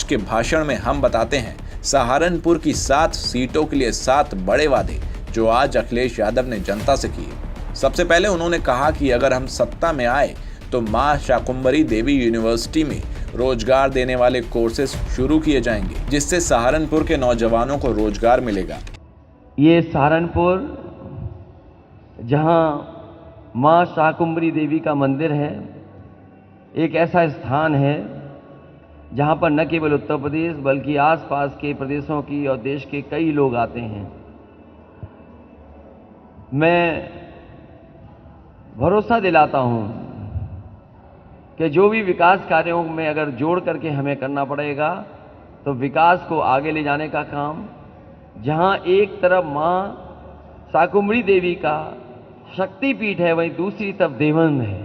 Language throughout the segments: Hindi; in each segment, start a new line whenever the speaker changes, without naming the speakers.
आज के भाषण में हम बताते हैं सहारनपुर की 7 सीटों के लिए 7 बड़े वादे जो आज अखिलेश यादव ने जनता से किए। सबसे पहले उन्होंने कहा कि अगर हम सत्ता में आए तो मां शाकुंभरी देवी यूनिवर्सिटी में रोजगार देने वाले कोर्सेज शुरू किए जाएंगे, जिससे सहारनपुर के नौजवानों को रोजगार मिलेगा।
ये सहारनपुर जहां मां शाकुंभरी देवी का मंदिर है, एक ऐसा स्थान है जहां पर न केवल उत्तर प्रदेश बल्कि आसपास के प्रदेशों की और देश के कई लोग आते हैं। मैं भरोसा दिलाता हूं कि जो भी विकास कार्यों में अगर जोड़ करके हमें करना पड़ेगा तो विकास को आगे ले जाने का काम, जहां एक तरफ मां शाकुंभरी देवी का शक्तिपीठ है वहीं दूसरी तरफ देवबंद है,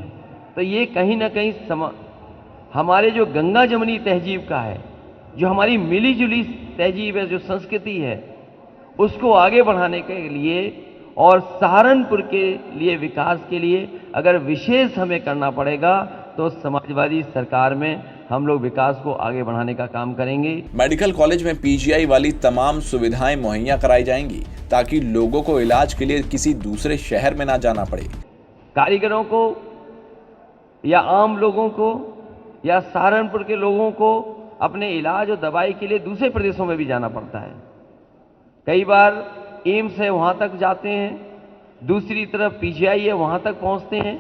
तो ये कहीं ना कहीं हमारे जो गंगा जमुनी तहजीब का है, जो हमारी मिली जुली तहजीब है, जो संस्कृति है, उसको आगे बढ़ाने के लिए और सहारनपुर के लिए विकास के लिए अगर विशेष हमें करना पड़ेगा तो समाजवादी सरकार में हम लोग विकास को आगे बढ़ाने का काम करेंगे।
मेडिकल कॉलेज में पीजीआई वाली तमाम सुविधाएं मुहैया कराई जाएंगी ताकि लोगों को इलाज के लिए किसी दूसरे शहर में ना जाना पड़े।
कारीगरों को या आम लोगों को या सहारनपुर के लोगों को अपने इलाज और दवाई के लिए दूसरे प्रदेशों में भी जाना पड़ता है। कई बार एम्स है वहां तक जाते हैं, दूसरी तरफ पीजीआई है वहां तक पहुंचते हैं।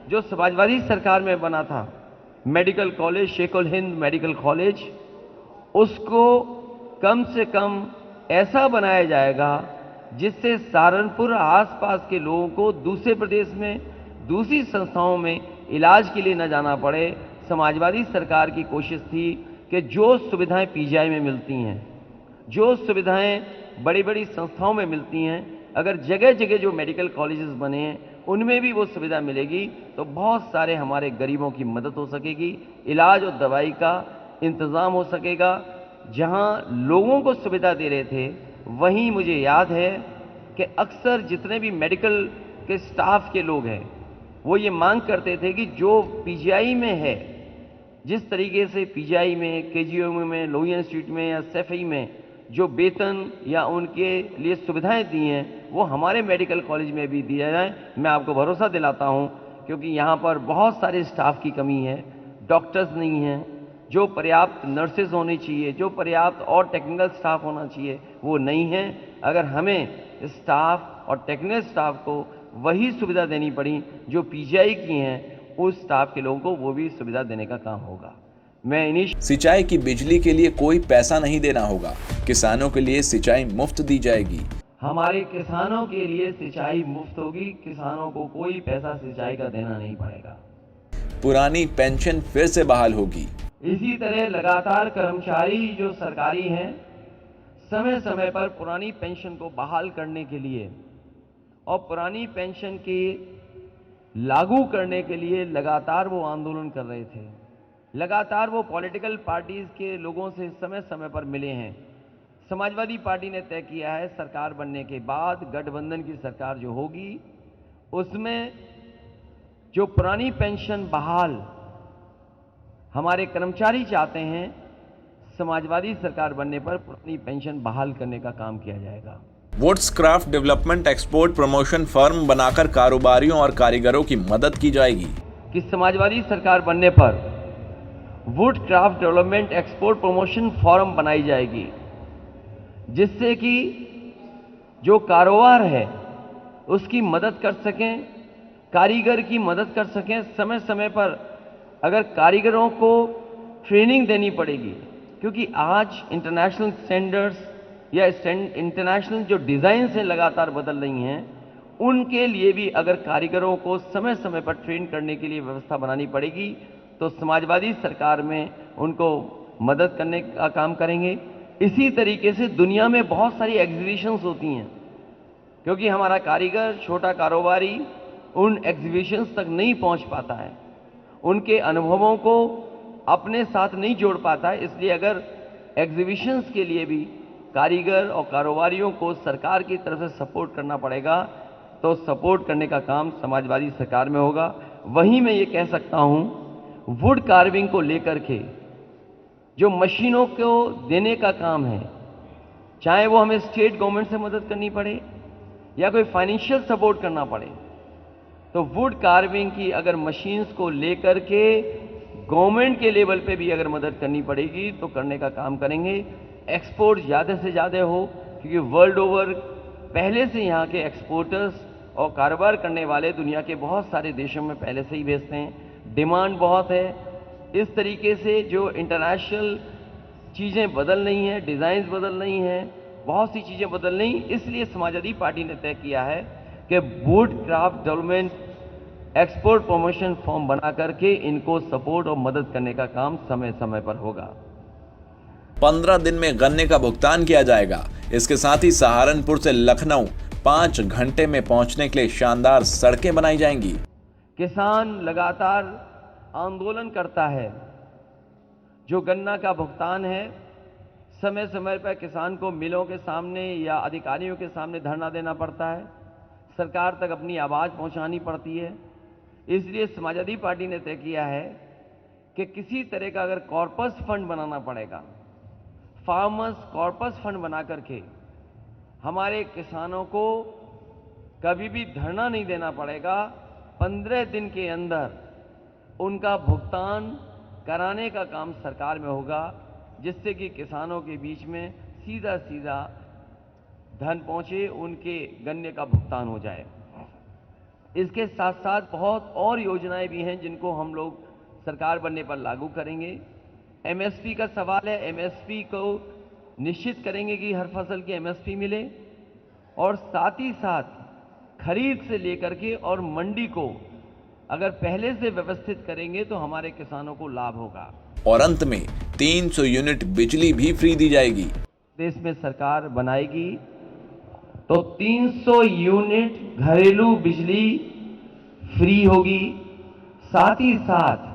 जो समाजवादी सरकार में बना था medical college, Sheikh ul Hind medical college, उसको कम से कम ऐसा बनाया जाएगा जिससे सहारनपुर आसपास के लोगों को दूसरे प्रदेश में दूसरी संस्थाओं में इलाज के लिए न जाना पड़े। समाजवादी सरकार की कोशिश थी कि जो सुविधाएं पीजीआई में मिलती हैं, जो सुविधाएं बड़ी बड़ी संस्थाओं में मिलती हैं, अगर जगह जगह जो मेडिकल कॉलेजेस बने हैं उनमें भी वो सुविधा मिलेगी तो बहुत सारे हमारे गरीबों की मदद हो सकेगी, इलाज और दवाई का इंतज़ाम हो सकेगा। जहां लोगों को सुविधा दे रहे थे वहीं मुझे याद है कि अक्सर जितने भी मेडिकल के स्टाफ के लोग हैं वो ये मांग करते थे कि जो पीजीआई में है, जिस तरीके से पीजीआई में, केजीएम में, लोहिया इंस्टीट्यूट में या सैफई में जो वेतन या उनके लिए सुविधाएं दी हैं वो हमारे मेडिकल कॉलेज में भी दिया जाए। मैं आपको भरोसा दिलाता हूं, क्योंकि यहाँ पर बहुत सारे स्टाफ की कमी है, डॉक्टर्स नहीं हैं, जो पर्याप्त नर्सेज होनी चाहिए, जो पर्याप्त और टेक्निकल स्टाफ होना चाहिए वो नहीं है। अगर हमें स्टाफ और टेक्निकल स्टाफ को वही सुविधा देनी पड़ी जो पीजीआई की हैं, उस स्टाफ के लोगों को वो भी सुविधा देने का काम होगा।
सिंचाई की बिजली के लिए कोई पैसा नहीं देना होगा, किसानों के लिए सिंचाई मुफ्त दी जाएगी।
हमारे किसानों के लिए सिंचाई मुफ्त होगी, किसानों को कोई पैसा सिंचाई का देना नहीं पड़ेगा।
पुरानी पेंशन फिर से बहाल होगी।
इसी तरह लगातार कर्मचारी जो सरकारी हैं समय समय पर पुरानी पेंशन को बहाल करने के लिए और पुरानी पेंशन के लागू करने के लिए लगातार वो आंदोलन कर रहे थे। लगातार वो पॉलिटिकल पार्टीज के लोगों से समय समय पर मिले हैं। समाजवादी पार्टी ने तय किया है सरकार बनने के बाद गठबंधन की सरकार जो होगी उसमें जो पुरानी पेंशन बहाल हमारे कर्मचारी चाहते हैं, समाजवादी सरकार बनने पर पुरानी पेंशन बहाल करने का काम किया जाएगा।
Woods craft development export promotion firm बनाकर कारोबारियों और कारीगरों की मदद की जाएगी।
कि समाजवादी सरकार बनने पर would craft development export promotion form बनाई जाएगी, जिससे कि जो कारोबार है उसकी मदद कर सकें, कारीगर की मदद कर सकें। समय समय पर अगर कारीगरों को ट्रेनिंग देनी पड़ेगी, क्योंकि आज इंटरनेशनल स्टैंडर्ड्स या इंटरनेशनल जो डिज़ाइंस हैं लगातार बदल रही हैं, उनके लिए भी अगर कारीगरों को समय समय पर ट्रेन करने के लिए व्यवस्था बनानी पड़ेगी तो समाजवादी सरकार में उनको मदद करने का काम करेंगे। इसी तरीके से दुनिया में बहुत सारी एग्जीबिशंस होती हैं, क्योंकि हमारा कारीगर, छोटा कारोबारी उन एग्जीबिशंस तक नहीं पहुंच पाता है, उनके अनुभवों को अपने साथ नहीं जोड़ पाता है। इसलिए अगर एग्जीबिशंस के लिए भी कारीगर और कारोबारियों को सरकार की तरफ से सपोर्ट करना पड़ेगा तो सपोर्ट करने का काम समाजवादी सरकार में होगा। वहीं मैं ये कह सकता हूं, वुड कार्विंग को लेकर के जो मशीनों को देने का काम है, चाहे वो हमें स्टेट गवर्नमेंट से मदद करनी पड़े या कोई फाइनेंशियल सपोर्ट करना पड़े, तो वुड कार्विंग की अगर मशीन्स को लेकर के गवर्नमेंट के लेवल पे भी अगर मदद करनी पड़ेगी तो करने का काम करेंगे। एक्सपोर्ट ज़्यादा से ज़्यादा हो, क्योंकि वर्ल्ड ओवर पहले से यहाँ के एक्सपोर्टर्स और कारोबार करने वाले दुनिया के बहुत सारे देशों में पहले से ही भेजते हैं। डिमांड बहुत है। इस तरीके से जो इंटरनेशनल चीज़ें बदल रही हैं, डिज़ाइंस बदल रही हैं, बहुत सी चीज़ें बदल रही, इसलिए समाजवादी पार्टी ने तय किया है कि would craft development export promotion form बना करके इनको सपोर्ट और मदद करने का काम समय समय पर होगा।
15 दिन में गन्ने का भुगतान किया जाएगा। इसके साथ ही सहारनपुर से लखनऊ 5 घंटे में पहुंचने के लिए शानदार सड़कें बनाई जाएंगी।
किसान लगातार आंदोलन करता है। जो गन्ना का भुगतान है, समय समय पर किसान को मिलों के सामने या अधिकारियों के सामने धरना देना पड़ता है, सरकार तक अपनी आवाज़ पहुंचानी पड़ती है। इसलिए समाजवादी पार्टी ने तय किया है कि किसी तरह का अगर कॉर्पस फंड बनाना पड़ेगा, फार्मर्स कॉर्पस फंड बना करके हमारे किसानों को कभी भी धरना नहीं देना पड़ेगा। 15 दिन के अंदर उनका भुगतान कराने का काम सरकार में होगा, जिससे कि किसानों के बीच में सीधा सीधा धन पहुंचे, उनके गन्ने का भुगतान हो जाए। इसके साथ साथ बहुत और योजनाएं भी हैं जिनको हम लोग सरकार बनने पर लागू करेंगे। एमएसपी का सवाल है, एमएसपी को निश्चित करेंगे कि हर फसल की एमएसपी मिले, और साथ ही साथ खरीद से लेकर के और मंडी को अगर पहले से व्यवस्थित करेंगे तो हमारे किसानों को लाभ होगा।
और अंत में 300 यूनिट बिजली भी फ्री दी जाएगी।
देश में सरकार बनाएगी तो 300 यूनिट घरेलू बिजली फ्री होगी। साथ ही साथ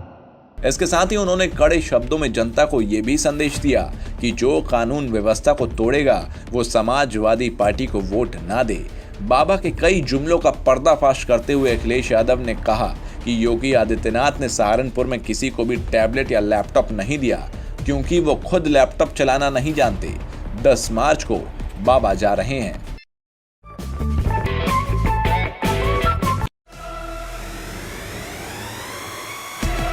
इसके साथ ही उन्होंने कड़े शब्दों में जनता को यह भी संदेश दिया कि जो कानून व्यवस्था को तोड़ेगा वो समाजवादी पार्टी को वोट ना दे। बाबा के कई जुमलों का पर्दाफाश करते हुए अखिलेश यादव ने कहा कि योगी आदित्यनाथ ने सहारनपुर में किसी को भी टैबलेट या लैपटॉप नहीं दिया, क्योंकि वो खुद लैपटॉप चलाना नहीं जानते। 10 मार्च को बाबा जा रहे हैं।